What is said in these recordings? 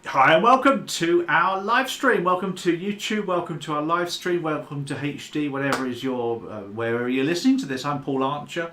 Hi and welcome to our live stream. Welcome to YouTube. Welcome to our live stream. Welcome to HD, whatever is your wherever you're listening to this. I'm Paul Archer.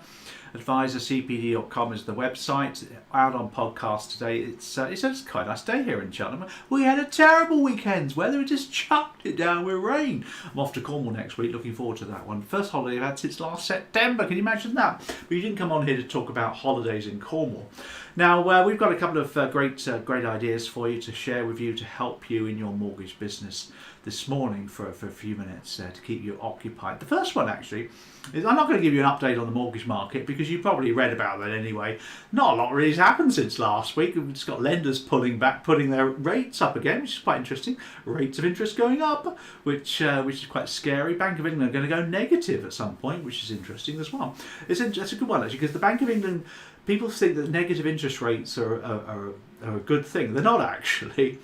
AdvisorCPD.com is the website. Out on podcast today. It's quite a nice day here in Cheltenham. We had a terrible weekend. Weather just chucked it down with rain. I'm off to Cornwall next week. Looking forward to that one. First holiday I've had since last September. Can you imagine that? But you didn't come on here to talk about holidays in Cornwall. Now we've got a couple of great ideas for you to share with you to help you in your mortgage business this morning for a few minutes to keep you occupied. The first one actually is I'm not going to give you an update on the mortgage market because you probably read about that anyway. Not a lot really has happened since last week. We've just got lenders putting their rates up again, which is quite interesting. Rates of interest going up, which is quite scary. Bank of England are going to go negative at some point, which is interesting as well. That's a good one actually because the Bank of England, people think that negative interest rates are a good thing. They're not actually.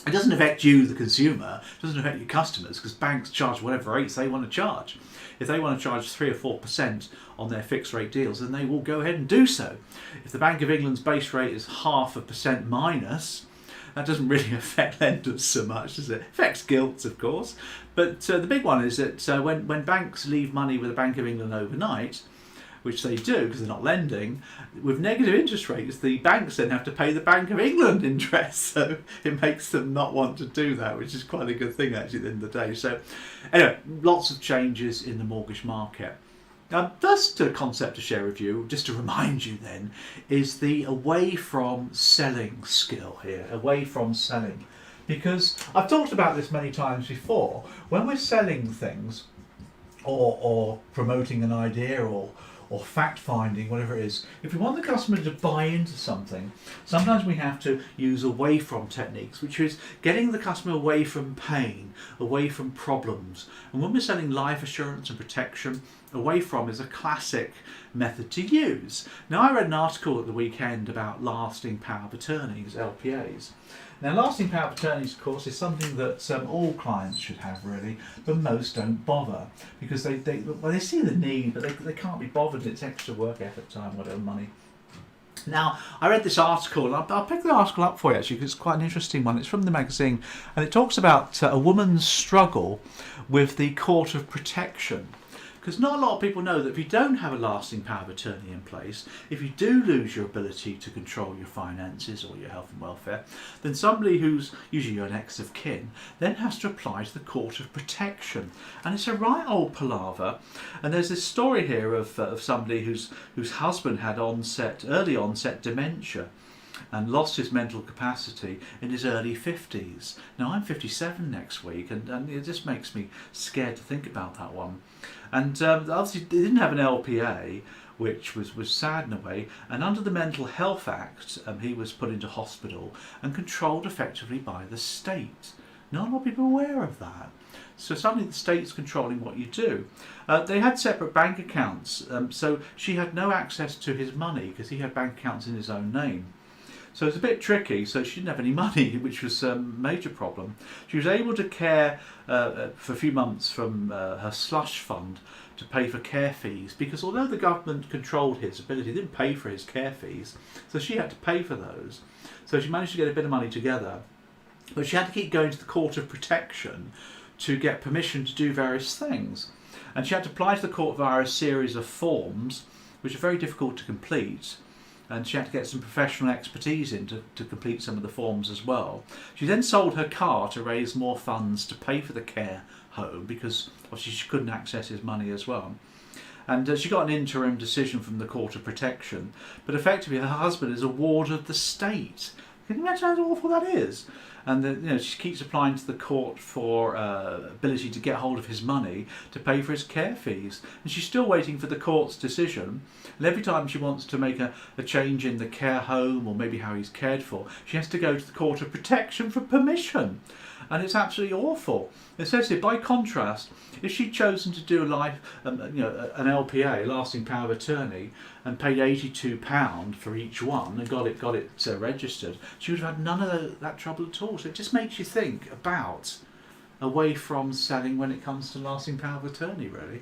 It doesn't affect you, the consumer. It doesn't affect your customers because banks charge whatever rates they want to charge. If they want to charge 3 or 4% on their fixed rate deals, then they will go ahead and do so. If the Bank of England's base rate is 0.5% minus, that doesn't really affect lenders so much, does it? It affects gilts, of course. But the big one is that when banks leave money with the Bank of England overnight, which they do because they're not lending, with negative interest rates, the banks then have to pay the Bank of England interest. So it makes them not want to do that, which is quite a good thing actually at the end of the day. So anyway, lots of changes in the mortgage market. First concept to share with you, just to remind you then, is the away from selling skill here, away from selling. Because I've talked about this many times before, when we're selling things or promoting an idea or fact-finding, whatever it is, if we want the customer to buy into something, sometimes we have to use away from techniques, which is getting the customer away from pain, away from problems. And when we're selling life assurance and protection, away from is a classic method to use. Now, I read an article at the weekend about lasting power of attorneys, LPAs. Now, lasting power of attorneys, of course, is something that all clients should have, really, but most don't bother because they see the need, but they can't be bothered. It's extra work, effort, time, whatever, money. Now, I read this article, and I'll pick the article up for you actually because it's quite an interesting one. It's from the magazine, and it talks about a woman's struggle with the court of protection. Because not a lot of people know that if you don't have a lasting power of attorney in place, if you do lose your ability to control your finances or your health and welfare, then somebody who's usually your next of kin then has to apply to the court of protection. And it's a right old palaver. And there's this story here of somebody whose husband had early onset dementia and lost his mental capacity in his early 50s. Now, I'm 57 next week, and it just makes me scared to think about that one. And obviously, they didn't have an LPA, which was sad in a way. And under the Mental Health Act, he was put into hospital and controlled effectively by the state. Not a lot of people are aware of that. So suddenly the state's controlling what you do. They had separate bank accounts, so she had no access to his money because he had bank accounts in his own name. So it's a bit tricky, so she didn't have any money, which was a major problem. She was able to care for a few months from her slush fund to pay for care fees, because although the government controlled his ability, they didn't pay for his care fees, so she had to pay for those. So she managed to get a bit of money together, but she had to keep going to the Court of Protection to get permission to do various things. And she had to apply to the court via a series of forms, which are very difficult to complete. And she had to get some professional expertise in to complete some of the forms as well. She then sold her car to raise more funds to pay for the care home because obviously she couldn't access his money as well. And she got an interim decision from the Court of Protection, but effectively her husband is a ward of the state. Can you imagine how awful that is? And she keeps applying to the court for ability to get hold of his money to pay for his care fees. And she's still waiting for the court's decision. And every time she wants to make a change in the care home or maybe how he's cared for, she has to go to the Court of Protection for permission. And it's absolutely awful. It says here, by contrast, if she'd chosen to do an LPA, lasting power of attorney, and paid £82 for each one and got it registered, she would have had none of that trouble at all. So it just makes you think about away from selling when it comes to lasting power of attorney, really.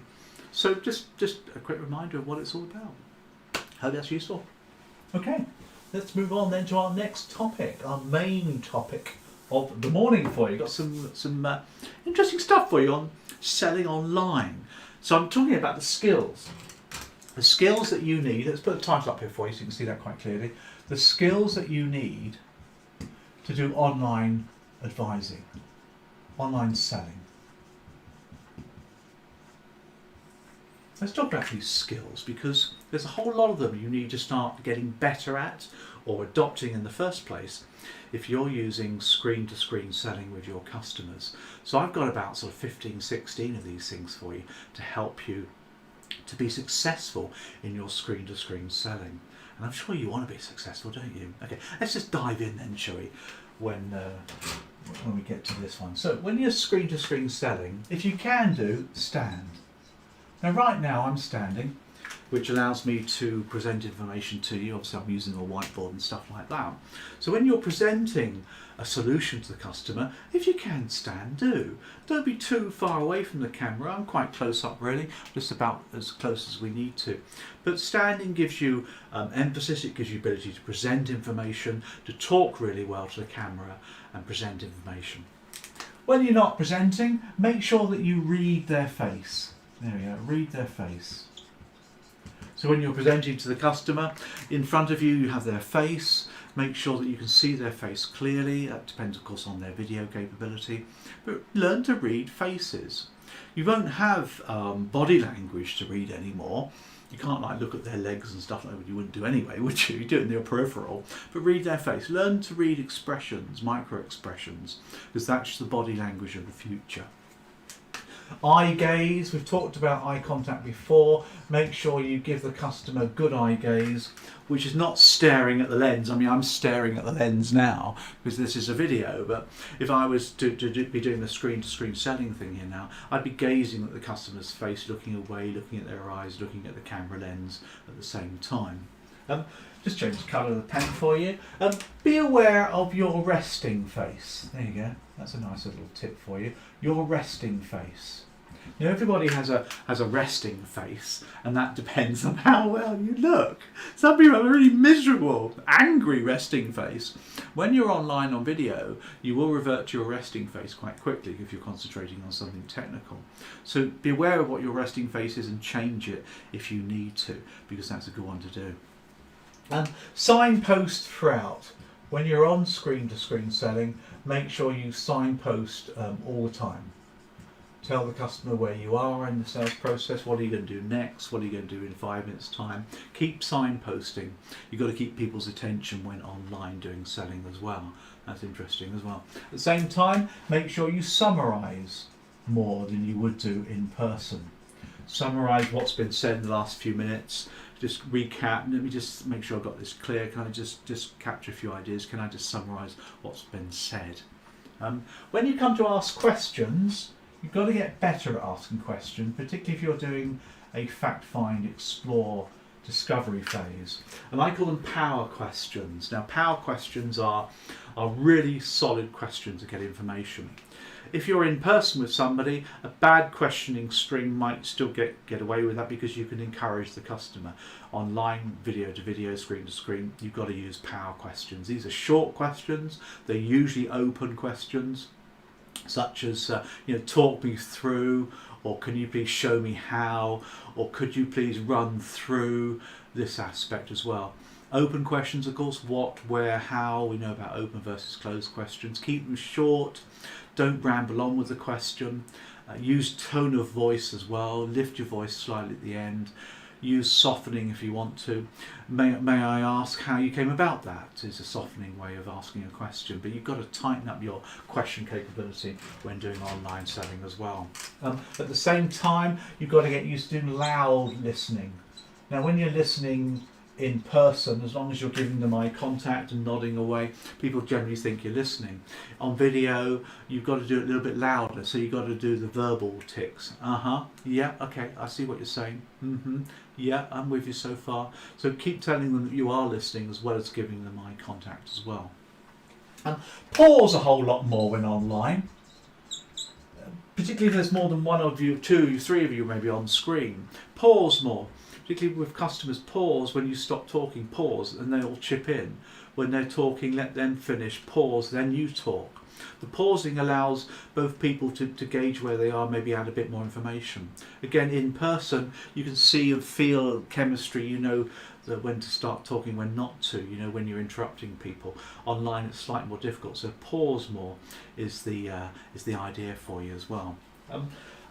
So just a quick reminder of what it's all about. Hope that's useful. Okay. let's move on then to our next topic, our main topic of the morning for you. Got some interesting stuff for you on selling online. So I'm talking about the skills that you need. Let's put the title up here for you so you can see that quite clearly. The skills that you need to do online advising, online selling. Let's talk about these skills because there's a whole lot of them you need to start getting better at or adopting in the first place if you're using screen-to-screen selling with your customers. So I've got about sort of 15, 16 of these things for you to help you to be successful in your screen-to-screen selling. And I'm sure you want to be successful, don't you? Okay, let's just dive in then, shall we, when we get to this one. So when you're screen-to-screen selling, if you can do, stand. Now right now I'm standing, which allows me to present information to you. Obviously I'm using a whiteboard and stuff like that. So when you're presenting a solution to the customer, if you can stand, do. Don't be too far away from the camera. I'm quite close up really, just about as close as we need to. But standing gives you emphasis, it gives you ability to present information, to talk really well to the camera and present information. When you're not presenting, make sure that you read their face. There we go, read their face. So when you're presenting to the customer, in front of you, you have their face. Make sure that you can see their face clearly. That depends, of course, on their video capability. But learn to read faces. You won't have body language to read anymore. You can't like look at their legs and stuff like that. You wouldn't do anyway, would you? You do it in your peripheral. But read their face. Learn to read expressions, micro expressions, because that's the body language of the future. Eye gaze, we've talked about eye contact before. Make sure you give the customer good eye gaze, which is not staring at the lens. I mean, I'm staring at the lens now because this is a video, but if I was to be doing the screen-to-screen selling thing here now, I'd be gazing at the customer's face, looking away, looking at their eyes, looking at the camera lens at the same time. Just change the colour of the pen for you. Be aware of your resting face. There you go. That's a nice little tip for you. Your resting face. Now everybody has a resting face, and that depends on how well you look. Some people have a really miserable, angry resting face. When you're online on video, you will revert to your resting face quite quickly if you're concentrating on something technical. So be aware of what your resting face is and change it if you need to, because that's a good one to do. Signpost throughout. When you're on screen-to-screen selling, make sure you signpost all the time. Tell the customer where you are in the sales process, what are you going to do next, what are you going to do in 5 minutes time. Keep signposting. You've got to keep people's attention when online doing selling as well. That's interesting as well. At the same time, make sure you summarise more than you would do in person. Summarise what's been said in the last few minutes. Just recap. Let me just make sure I've got this clear. Can I just capture a few ideas? Can I just summarise what's been said? When you come to ask questions, you've got to get better at asking questions, particularly if you're doing a fact find, explore, discovery phase. And I call them power questions. Now, power questions are really solid questions to get information. If you're in person with somebody, a bad questioning string might still get away with that because you can encourage the customer. Online, video to video, screen to screen, you've got to use power questions. These are short questions. They're usually open questions, such as, talk me through, or can you please show me how, or could you please run through this aspect as well. Open questions, of course, what, where, how. We know about open versus closed questions. Keep them short. Don't ramble on with the question. Use tone of voice as well. Lift your voice slightly at the end. Use softening if you want to. May I ask how you came about that? Is a softening way of asking a question, but you've got to tighten up your question capability when doing online selling as well. At the same time, you've got to get used to doing loud listening. Now, when you're listening in person, as long as you're giving them eye contact and nodding away, people generally think you're listening. On video, you've got to do it a little bit louder, so you've got to do the verbal tics. Yeah, okay, I see what you're saying. Yeah, I'm with you so far. So keep telling them that you are listening as well as giving them eye contact as well. Pause a whole lot more when online, particularly if there's more than one of you, two, three of you maybe on screen. Pause more. particularly with customers, pause when you stop talking, pause, and they all chip in. When they're talking, let them finish, pause, then you talk. The pausing allows both people to gauge where they are, maybe add a bit more information. Again, in person, you can see and feel chemistry, you know that when to start talking, when not to, you know when you're interrupting people. Online it's slightly more difficult, so pause more is the idea for you as well.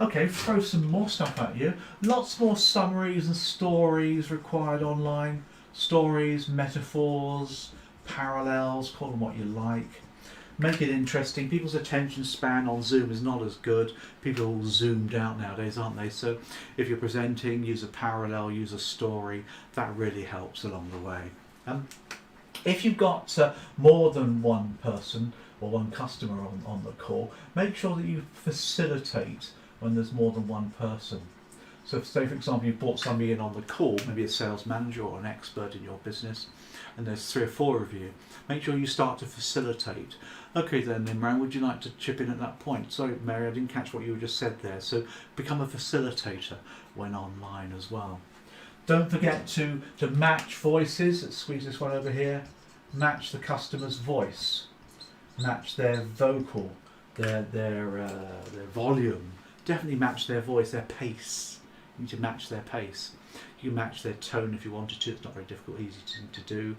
Okay, throw some more stuff at you. Lots more summaries and stories required online. Stories, metaphors, parallels, call them what you like. Make it interesting. People's attention span on Zoom is not as good. People are all zoomed out nowadays, aren't they? So if you're presenting, use a parallel, use a story. That really helps along the way. If you've got more than one person or one customer on the call, make sure that you facilitate when there's more than one person. So say, for example, you've brought somebody in on the call, maybe a sales manager or an expert in your business, and there's 3 or 4 of you. Make sure you start to facilitate. Okay then, Imran, would you like to chip in at that point? Sorry, Mary, I didn't catch what you just said there. So become a facilitator when online as well. Don't forget to match voices. Let's squeeze this one over here. Match the customer's voice. Match their vocal, their volume. Definitely match their voice, their pace. You need to match their pace. You match their tone if you wanted to. It's not very difficult, easy to do.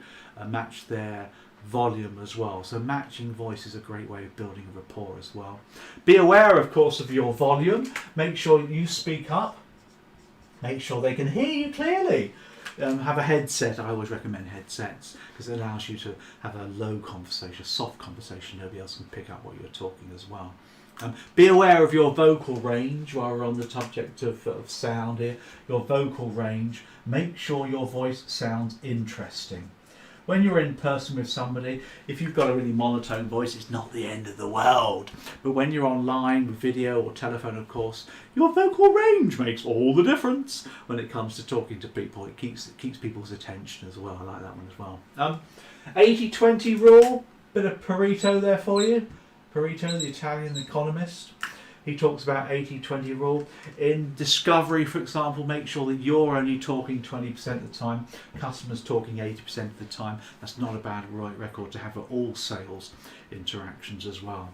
Match their volume as well. So matching voice is a great way of building a rapport as well. Be aware, of course, of your volume. Make sure you speak up. Make sure they can hear you clearly. Have a headset. I always recommend headsets because it allows you to have a low conversation, a soft conversation. Nobody else can pick up what you're talking as well. Be aware of your vocal range while we're on the subject of sound here. Your vocal range. Make sure your voice sounds interesting. When you're in person with somebody, if you've got a really monotone voice, it's not the end of the world. But when you're online with video or telephone, of course, your vocal range makes all the difference when it comes to talking to people. It keeps people's attention as well. I like that one as well. 80-20 rule, bit of Pareto there for you. Pareto, the Italian economist. He talks about 80-20 rule. In discovery, for example, make sure that you're only talking 20% of the time, customers talking 80% of the time. That's not a bad record to have at all sales interactions as well.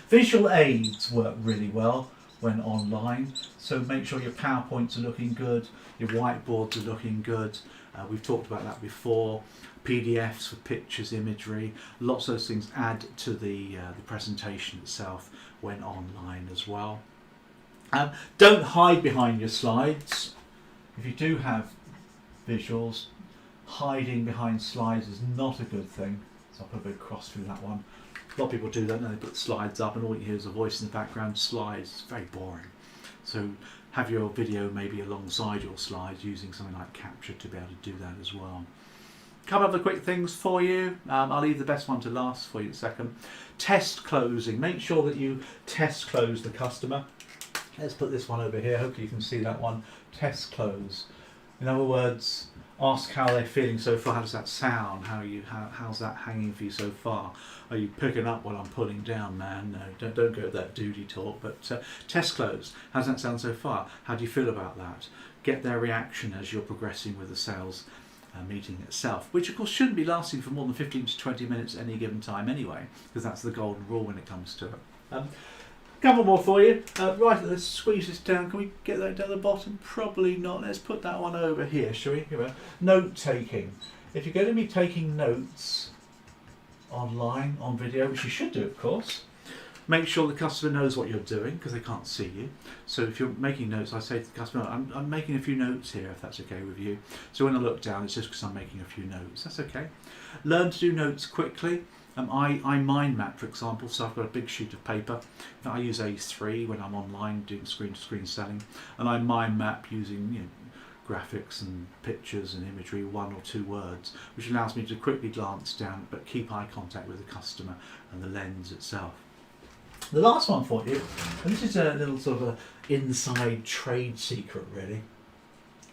Visual aids work really well when online, so make sure your PowerPoints are looking good, your whiteboards are looking good. We've talked about that before. PDFs for pictures, imagery, lots of those things add to the presentation itself when online as well. Don't hide behind your slides. If you do have visuals, hiding behind slides is not a good thing. So I'll put a big cross through that one. A lot of people do that, and they put slides up and all you hear is a voice in the background. Slides, it's very boring. So have your video maybe alongside your slides using something like Capture to be able to do that as well. Couple of other quick things for you. I'll leave the best one to last for you in a second. Test closing. Make sure that you test close the customer. Let's put this one over here. Hopefully you can see that one. Test close. In other words, ask how they're feeling so far. How does that sound? How's that hanging for you so far? Are you picking up what I'm putting down, man? No, don't go with that duty talk. But test close. How does that sound so far? How do you feel about that? Get their reaction as you're progressing with the sales meeting itself, which of course shouldn't be lasting for more than 15 to 20 minutes at any given time anyway, because that's the golden rule when it comes to it. Couple more for you. Right, let's squeeze this down. Can we get that down the bottom? Probably not. Let's put that one over here, shall we? Here we are. Note taking. If you're going to be taking notes online, on video, which you should do of course, make sure the customer knows what you're doing because they can't see you. So if you're making notes, I say to the customer, I'm making a few notes here if that's okay with you. So when I look down, it's just because I'm making a few notes. That's okay. Learn to do notes quickly. I mind map, for example, so I've got a big sheet of paper. I use A3 when I'm online doing screen-to-screen selling, and I mind map using graphics and pictures and imagery, 1 or 2 words, which allows me to quickly glance down but keep eye contact with the customer and the lens itself. The last one for you, and this is a little sort of a inside trade secret really,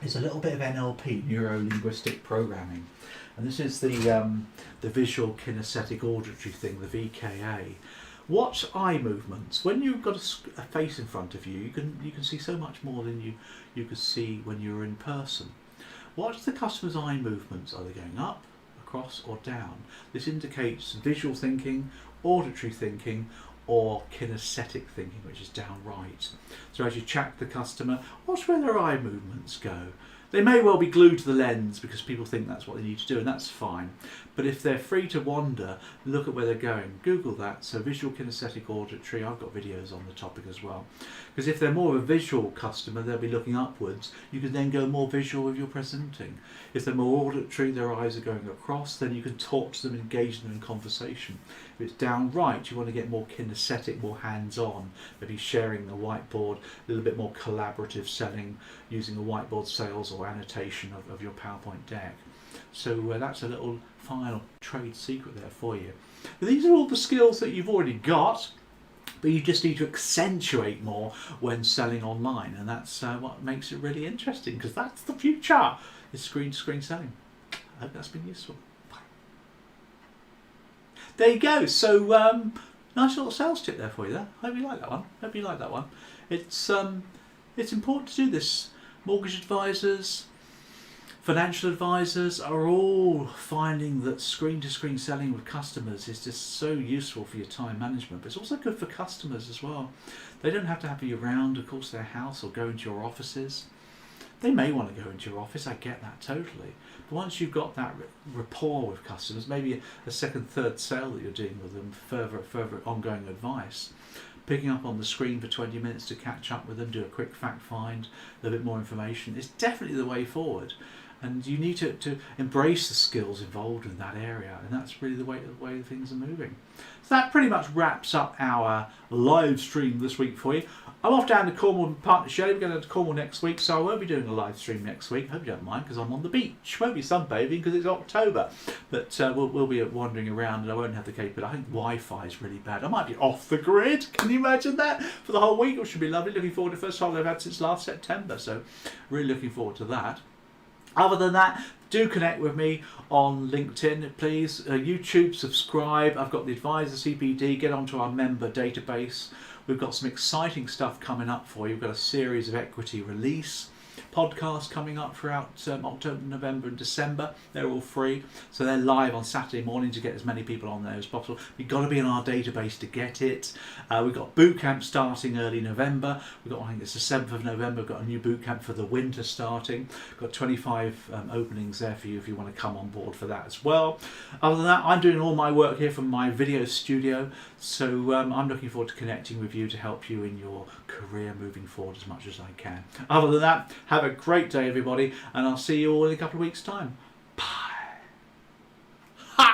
is a little bit of NLP, neuro-linguistic programming. And this is the visual kinesthetic auditory thing, the VKA. Watch eye movements. When you've got a face in front of you, you can see so much more than you could see when you're in person. Watch the customer's eye movements. Are they going up, across, or down? This indicates visual thinking, auditory thinking, or kinesthetic thinking, which is downright. So as you chat the customer, watch where their eye movements go. They may well be glued to the lens because people think that's what they need to do, and that's fine. But if they're free to wander, look at where they're going. Google that. So visual, kinesthetic, auditory. I've got videos on the topic as well. Because if they're more of a visual customer, they'll be looking upwards. You can then go more visual with your presenting. If they're more auditory, their eyes are going across, then you can talk to them, engage them in conversation. If it's downright, you want to get more kinesthetic, more hands-on, maybe sharing a whiteboard, a little bit more collaborative selling, using a whiteboard sales or annotation of your PowerPoint deck. So that's a little final trade secret there for you. But these are all the skills that you've already got, but you just need to accentuate more when selling online, and that's what makes it really interesting, because that's the future, is screen-to-screen selling. I hope that's been useful. Bye. There you go. So nice little sales tip there for you there. Hope you like that one. It's important to do this. Mortgage advisors, financial advisors are all finding that screen-to-screen selling with customers is just so useful for your time management, but it's also good for customers as well. They don't have to have you around, of course, their house or go into your offices. They may want to go into your office, I get that totally. But once you've got that rapport with customers, maybe a second, third sale that you're doing with them, further ongoing advice, picking up on the screen for 20 minutes to catch up with them, do a quick fact find, a little bit more information, is definitely the way forward. And you need to embrace the skills involved in that area, and that's really the way things are moving. So that pretty much wraps up our live stream this week for you. I'm off down to Cornwall with partner Shelley. We're going to Cornwall next week, so I won't be doing a live stream next week. Hope you don't mind, because I'm on the beach. Won't be sunbathing because it's October, but we'll be wandering around, and I won't have the capability. I think Wi-Fi is really bad. I might be off the grid. Can you imagine that for the whole week? Which should be lovely. Looking forward to the first holiday I've had since last September, so really looking forward to that. Other than that, do connect with me on LinkedIn, please. YouTube, subscribe. I've got the Advisor CPD. Get onto our member database. We've got some exciting stuff coming up for you. We've got a series of equity release podcasts coming up throughout October, November and December. They're all free, so they're live on Saturday morning to get as many people on there as possible. You've got to be in our database to get it. We've got boot camp starting early November. We've got, I think it's the 7th of November, we've got a new boot camp for the winter starting. We've got 25 openings there for you if you want to come on board for that as well. Other than that, I'm doing all my work here from my video studio, so I'm looking forward to connecting with you to help you in your career moving forward as much as I can. Other than that, have a great day everybody, and I'll see you all in a couple of weeks' time. Bye.